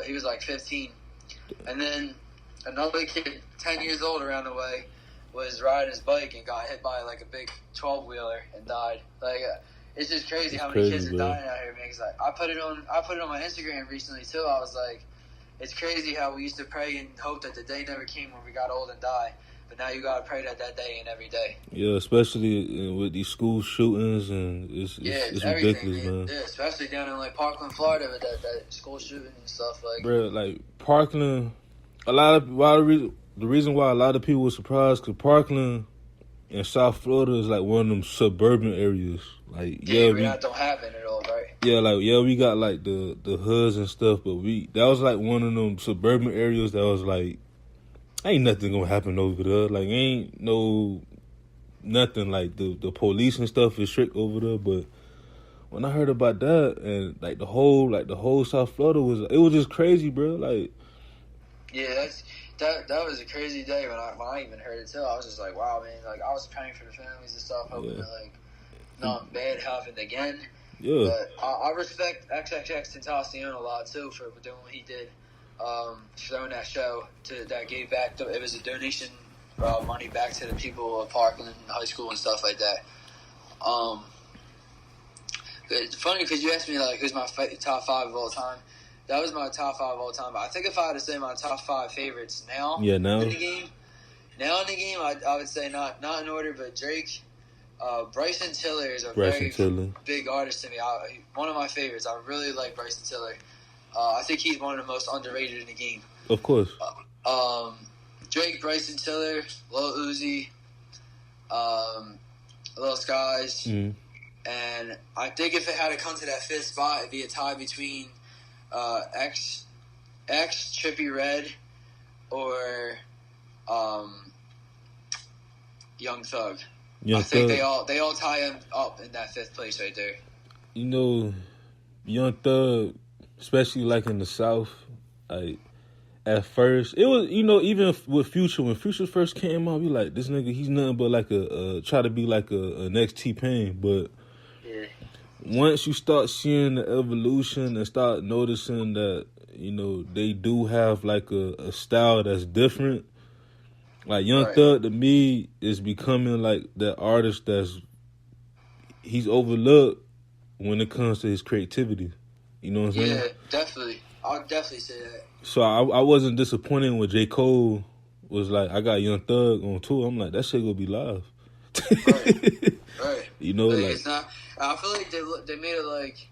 he was like 15. And then another kid, 10 years old around the way, was riding his bike and got hit by like a big 12-wheeler and died. Like, it's just crazy how many kids are dying out here, man. 'Cause, like, I put it on my Instagram recently too. I was like, it's crazy how we used to pray and hope that the day never came when we got old and die. But now you gotta pray that day and every day. Yeah, especially with these school shootings, and it's ridiculous, man. Yeah, especially down in like Parkland, Florida, with that school shooting and stuff. Like, bro, like Parkland, the reason why a lot of people were surprised because Parkland in South Florida is like one of them suburban areas. Like, we don't have it at all, right? Yeah, like we got like the hoods and stuff, but that was like one of them suburban areas that was like, ain't nothing gonna happen over there. Like, ain't no nothing. Like the police and stuff is strict over there. But when I heard about that and like the whole South Florida was just crazy, bro. Like, yeah, that was a crazy day when I even heard it too. I was just like, wow, man. Like, I was praying for the families and stuff, hoping that like nothing bad happened again. Yeah. But I respect XXX Tentacion a lot too for doing what he did. Throwing that show that gave back. It was a donation money back to the people of Parkland High School and stuff like that. It's funny because you asked me like who's my top 5 of all time. That was my top 5 of all time. But I think if I had to say my top 5 favorites now in the game, I would say not in order, but Drake. Bryson Tiller is a very big artist to me. One of my favorites. I really like Bryson Tiller. I think he's one of the most underrated in the game. Of course. Drake, Bryson Tiller, Lil Uzi, Lil Skies, and I think if it had to come to that 5th spot, it'd be a tie between X, Trippie Redd, or Young Thug. I think they all tie him up in that 5th place right there. You know, Young Thug, especially like in the South, like at first it was, even with Future, when Future first came out, you like, this nigga, he's nothing but like try to be like a next T-Pain, but once you start seeing the evolution and start noticing that they do have like a style that's different. Like, Young Thug, to me, is becoming, like, that artist he's overlooked when it comes to his creativity. You know what I'm saying? Yeah, definitely. I'll definitely say that. So I wasn't disappointed when J. Cole was like, I got Young Thug on tour. I'm like, that shit gonna be live. Right. Like it's not. I feel like they made it like.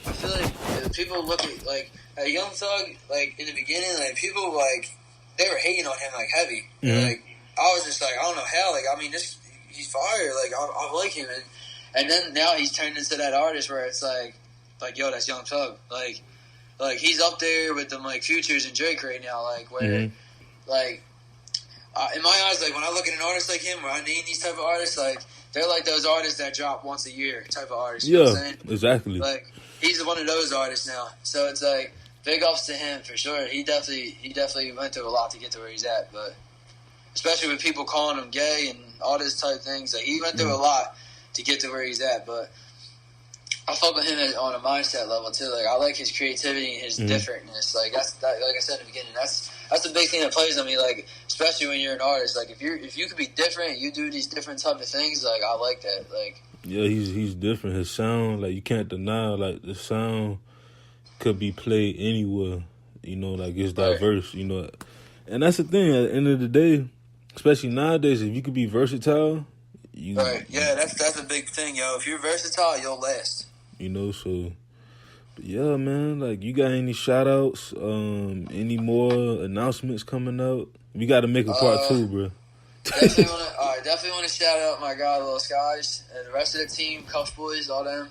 I feel like people look at, like, a Young Thug, like, in the beginning, like, people, like, they were hating on him like heavy. Like, I was just like, I don't know how. Like, I mean, he's fire. Like, I like him, and then now he's turned into that artist where it's like yo, that's Young Thug. Like he's up there with them like Futures and Drake right now. Like where, like, in my eyes, like when I look at an artist like him, or I name these type of artists, like they're like those artists that drop once a year type of artists. You know what I'm saying? Exactly. Like, he's one of those artists now. So it's like, big ups to him for sure. He definitely went through a lot to get to where he's at, but especially with people calling him gay and all this type of things, like, he went through a lot to get to where he's at. But I fuck with him on a mindset level too. Like, I like his creativity and his differentness. Like, like I said in the beginning, that's the big thing that plays on me. Like, especially when you're an artist, like if you could be different, you do these different type of things. Like, I like that. Like, yeah, he's different. His sound, like, you can't deny, like, the sound could be played anywhere, like, it's diverse, and that's the thing. At the end of the day, especially nowadays, if you could be versatile, yeah, that's a big thing, yo. If you're versatile, you'll last. So, but yeah, man, like, you got any shout outs, any more announcements coming out? We got to make a part 2, bro. Definitely want to shout out my guy Lil Skies and the rest of the team, Cuff Boys, all them.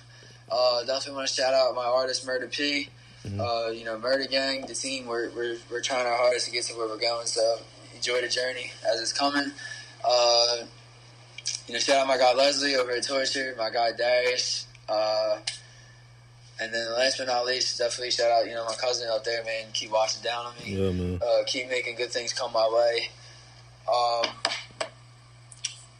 Definitely want to shout out my artist Murder P. Murder Gang, the team. We're trying our hardest to get to where we're going. So enjoy the journey as it's coming. Shout out my guy Leslie over at Torture, my guy Darius, and then last but not least, definitely shout out my cousin out there, man. Keep watching down on me. Yeah, man. Keep making good things come my way.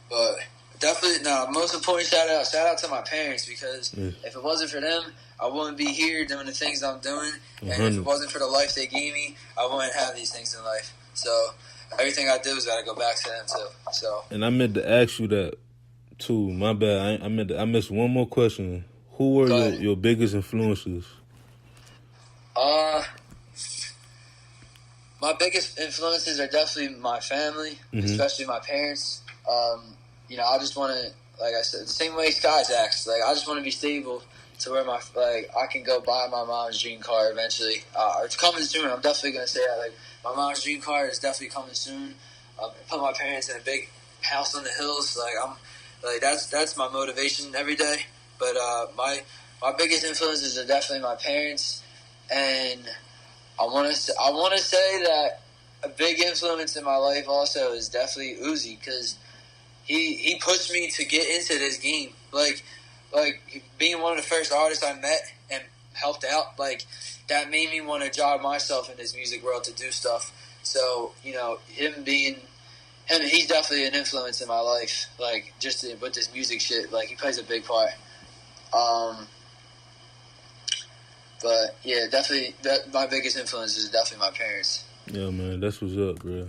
But definitely, most important shout out to my parents, because if it wasn't for them, I wouldn't be here doing the things I'm doing. And if it 100. wasn't for the life they gave me, I wouldn't have these things in life. So everything I do has got to go back to them too. So. And I meant to ask you that too. My bad. I missed one more question. Who were your biggest influences? My biggest influences are definitely my family, especially my parents. I just want to, like I said, the same way Sky's acts. Like, I just want to be stable to where I can go buy my mom's dream car eventually. It's coming soon. I'm definitely gonna say that. Like, my mom's dream car is definitely coming soon. Put my parents in a big house on the hills. That's my motivation every day. But my biggest influences are definitely my parents, and I want to say that a big influence in my life also is definitely Uzi, because he pushed me to get into this game. Like being one of the first artists I met and helped out, like, that made me want to drive myself in this music world to do stuff. So, he's definitely an influence in my life, like, just with this music shit. Like, he plays a big part. But yeah, definitely my biggest influence is definitely my parents. Yeah, man, that's what's up, bro.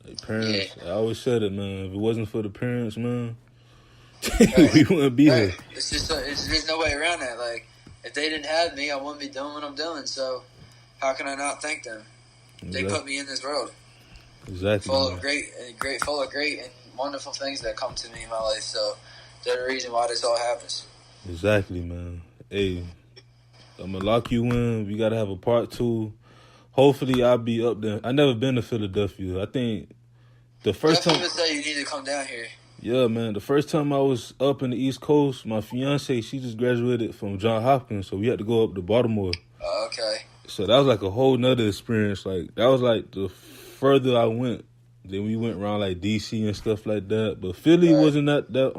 Like, parents, I always said it, man. If it wasn't for the parents, man, we wouldn't be here. It's just there's no way around that. Like, if they didn't have me, I wouldn't be doing what I'm doing. So how can I not thank them? Exactly. They put me in this world. Exactly. Full of great and wonderful things that come to me in my life. So they're the reason why this all happens. Exactly, man. Hey, I'm gonna lock you in. We gotta have a part 2. Hopefully, I'll be up there. I never been to Philadelphia. I think the first time. People say you need to come down here. Yeah, man. The first time I was up in the East Coast, my fiance, she just graduated from Johns Hopkins, so we had to go up to Baltimore. Oh, okay. So that was like a whole nother experience. Like, that was like the further I went. Then we went around like DC and stuff like that. But Philly wasn't that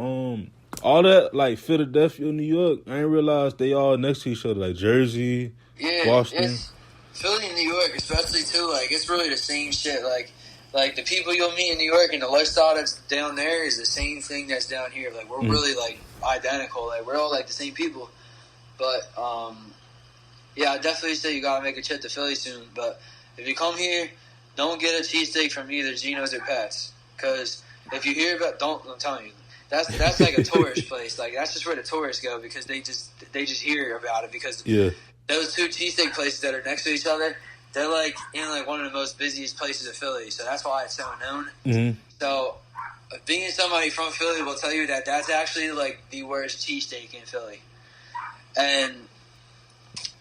all that, like Philadelphia, New York, I didn't realize they all next to each other, like Jersey, Boston. Philly and New York especially too, like, it's really the same shit. Like the people you'll meet in New York and the lifestyle that's down there is the same thing that's down here. Like, we're really like identical. Like, we're all like the same people. But I definitely say you gotta make a trip to Philly soon. But if you come here, don't get a cheesesteak from either Geno's or Pat's, because if you hear about, I'm telling you, that's like a tourist place. Like, that's just where the tourists go, because they just hear about it, because those two cheesesteak places that are next to each other, they're like in like one of the most busiest places of Philly, so that's why it's so known. Mm-hmm. So being somebody from Philly will tell you that that's actually like the worst cheesesteak in Philly. And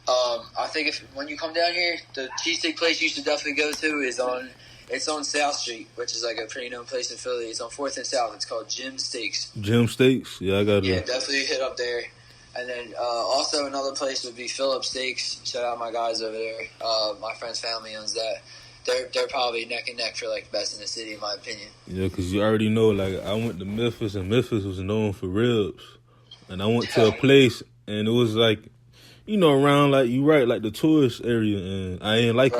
I think when you come down here, the cheesesteak place you should definitely go to is on South Street, which is like a pretty known place in Philly. It's on 4th and South. It's called Jim Steaks. Jim Steaks? Yeah, I got it. Yeah, definitely hit up there. And then also another place would be Philip Steaks. Shout out my guys over there. My friend's family owns that. They're probably neck and neck for like the best in the city, in my opinion. Yeah, because you already know, like, I went to Memphis, and Memphis was known for ribs. And I went to a place, and it was like, around, like, you right, like the tourist area, and I ain't like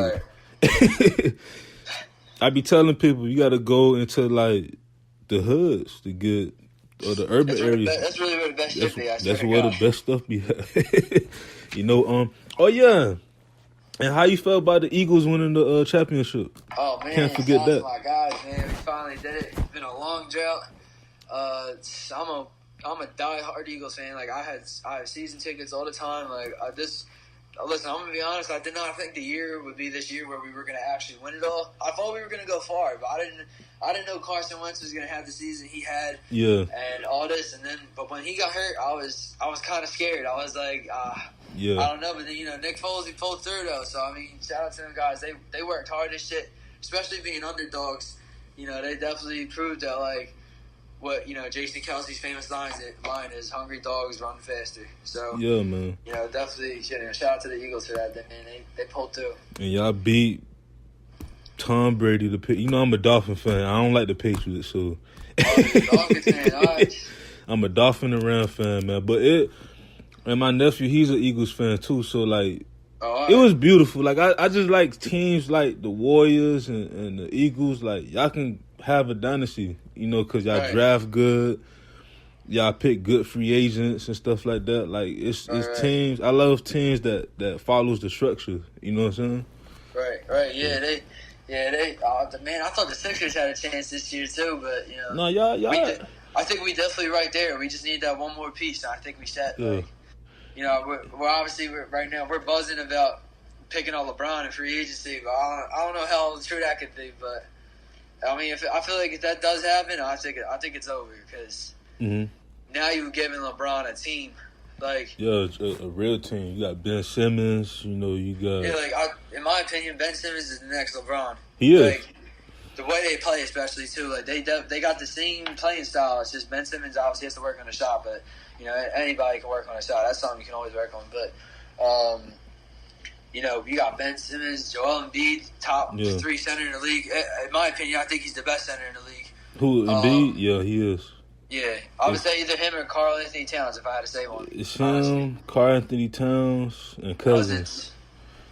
it. I be telling people, you got to go into, like, the hoods to get, or the urban areas. That's really where the best stuff be. That's where the best stuff be. Oh, yeah. And how you felt about the Eagles winning the championship? Oh, man. Can't forget that. Oh, my God, man. We finally did it. It's been a long drought. I'm a die-hard Eagles fan. Like, I have season tickets all the time. Like, listen, I'm gonna be honest. I did not think the year would be this year where we were gonna actually win it all. I thought we were gonna go far, but I didn't know Carson Wentz was gonna have the season he had. Yeah. And all this, but when he got hurt, I was kind of scared. I was like, yeah. I don't know. But then Nick Foles, he pulled through though. So I mean, shout out to them guys. They worked hard as shit, especially being underdogs. They definitely proved that, like, what Jason Kelsey's famous line is, "Hungry dogs run faster." So yeah, man. Definitely shout out to the Eagles for that. Man, they pulled through. And y'all beat Tom Brady. I'm a Dolphin fan. I don't like the Patriots, so. Dolphins fan, all right. I'm a Dolphin around fan, man. But and my nephew, he's an Eagles fan too. So like, it was beautiful. Like I just like teams like the Warriors and the Eagles. Like, y'all can have a dynasty, because y'all draft good. y'all pick good free agents and stuff like that. Like it's Right. teams. I love teams that follows the structure. You know what I'm saying? Right. Yeah, they. Man, I thought the Sixers had a chance this year too, but you know. No, y'all. I think we definitely right there. We just need that one more piece, and I think we set. Yeah. Like, you know, we're obviously right now we're buzzing about picking on LeBron in free agency, but I don't know how true that could be. But I mean, I feel like if that does happen, I think it's over because now you've given LeBron a team. Like, yeah, a real team. You got Ben Simmons. You know, you got. Yeah, in my opinion, Ben Simmons is the next LeBron. He is. Like, the way they play, especially too, like they got the same playing style. It's just Ben Simmons obviously has to work on a shot, but you know anybody can work on a shot. That's something you can always work on. But you know, you got Ben Simmons, Joel Embiid, top 3 center in the league. In my opinion, I think he's the best center in the league. Who, Embiid? Yeah, he is. Yeah, I would say either him or Karl Anthony Towns if I had to say one. It's him, Karl Anthony Towns, and Cousins.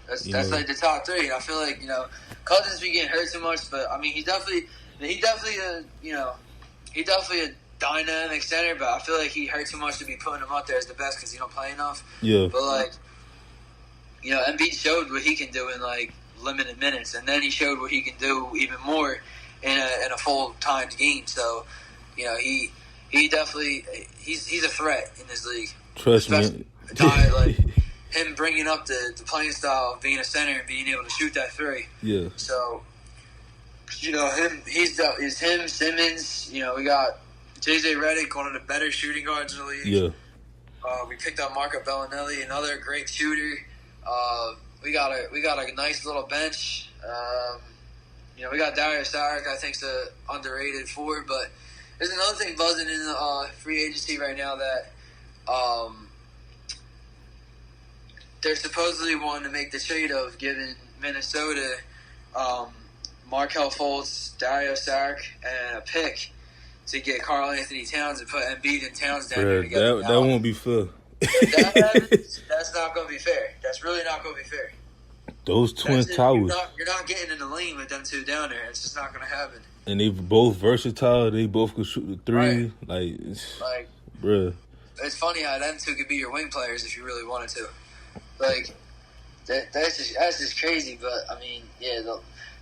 That's like the top 3. And I feel like, you know, Cousins be getting hurt too much, but I mean he definitely a dynamic center, but I feel like he hurt too much to be putting him out there as the best because he don't play enough. Yeah. But like, you know, Embiid showed what he can do in like limited minutes, and then he showed what he can do even more in a full timed game. So, you know, he definitely he's a threat in this league. Trust me. Like him bringing up the playing style of being a center and being able to shoot that 3. Yeah. So, you know, he's him, Simmons. You know, we got JJ Redick, one of the better shooting guards in the league. Yeah. We picked up Marco Bellinelli, another great shooter. We got a nice little bench. You know, we got Darius Saric, I think's a underrated forward, but there's another thing buzzing in the free agency right now that they're supposedly wanting to make the trade of giving Minnesota Markelle Fultz, Darius Saric, and a pick to get Karl Anthony Towns and put Embiid and Towns down there together. That won't be fair. That's not going to be fair. That's really not going to be fair. Those twin towers. You're not getting in the lane with them two down there. It's just not going to happen. And they both versatile. They both can shoot the 3. Right. Like, bruh. It's funny how them two could be your wing players if you really wanted to. Like, that's just crazy. But I mean, yeah,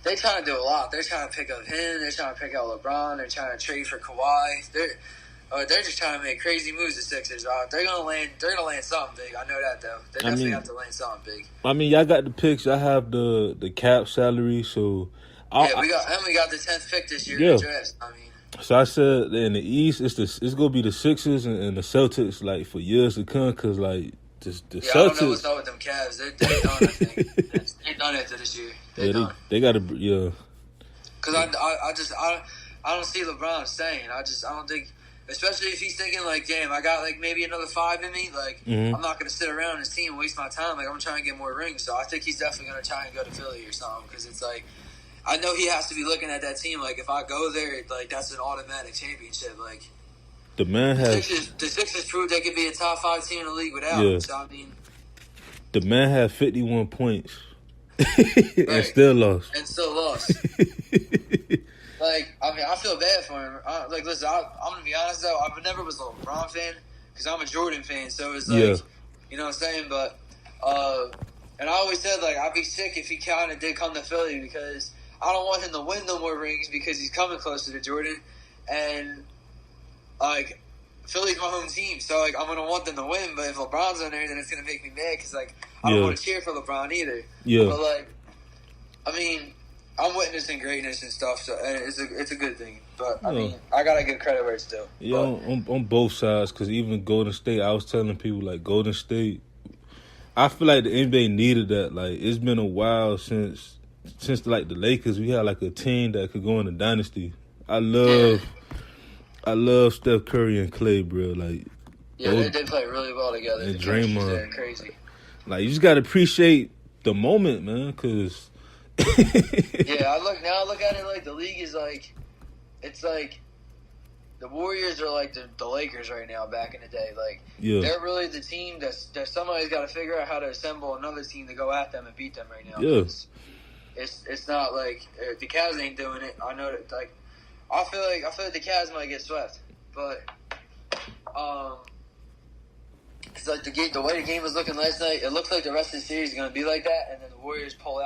they're trying to do a lot. They're trying to pick up him. They're trying to pick out LeBron. They're trying to trade for Kawhi. They're just trying to make crazy moves. The Sixers. They're gonna land something big. I know that though. They definitely have to land something big. I mean, y'all got the picks. I have the cap salary, so we got the 10th pick this year in the draft. I mean. So I said in the East, it's gonna be the Sixers and the Celtics like for years to come, cause like the Celtics. I don't know what's up with them Cavs. They're done. I think they're done after this year. They got to Because I don't see LeBron staying. I don't think, especially if he's thinking like, damn, I got like maybe another 5 in me. Like I'm not gonna sit around his team and waste my time. Like I'm trying to get more rings. So I think he's definitely gonna try and go to Philly or something because it's like. I know he has to be looking at that team like if I go there, like that's an automatic championship. Like the Sixers proved they could be a top 5 team in the league without him. So I mean, the man had 51 points and still lost. Like I mean, I feel bad for him. Listen, I'm gonna be honest though. I never was a LeBron fan because I'm a Jordan fan. So it's like, you know what I'm saying. But and I always said like I'd be sick if he kind of did come to Philly because. I don't want him to win no more rings because he's coming closer to Jordan, and like Philly's my home team, so like I'm gonna want them to win. But if LeBron's on there, then it's gonna make me mad because like I don't want to cheer for LeBron either. Yeah. But like, I mean, I'm witnessing greatness and stuff, so it's a good thing. But I mean, I gotta give credit where it's due. Yeah, on both sides, because even Golden State, I was telling people like Golden State, I feel like the NBA needed that. Like it's been a while since like the Lakers, we had like a team that could go in a dynasty. I love Steph Curry and Clay, bro. Like, they play really well together. And Draymond, they're crazy. Like, you just gotta appreciate the moment, man. Cause I look at it like the league is like, it's like the Warriors are like the Lakers right now. Back in the day, like they're really the team that somebody's got to figure out how to assemble another team to go at them and beat them right now. Yeah. It's not like the Cavs ain't doing it. I know that. Like I feel like the Cavs might get swept, but Because like the way the game was looking last night, it looks like the rest of the series is gonna be like that, and then the Warriors pull